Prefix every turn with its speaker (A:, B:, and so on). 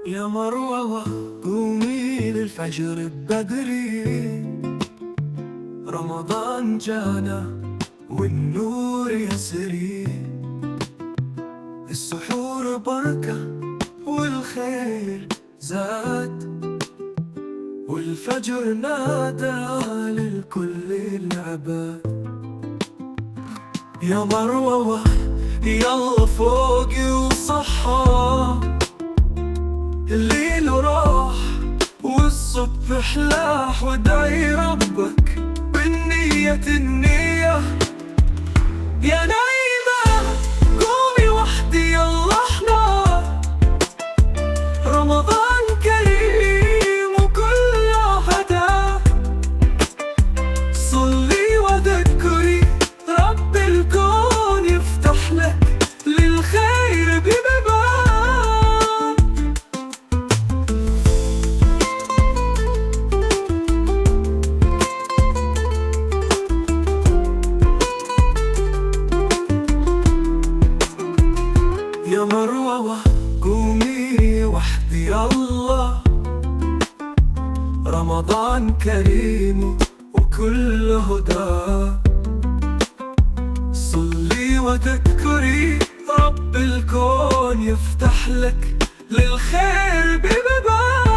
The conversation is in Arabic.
A: يا مروة قومي للفجر بدري، رمضان جانا والنور يسري، السحور بركة والخير زاد، والفجر نادى للكل العباد. يا مروة يلا فوقي وصحى، الليل راح والصبح لاح، وادعي ربك بالنية النية. يا نايمة قومي وحدي يلا احنا، رمضان كريم وكله هداه، صلي وذكري رب الكون يفتح لك للخير بباب. يا مروة قومي وحدي يلا، رمضان كريم وكل هدى، صلي وذكري رب الكون يفتح لك للخير بباب.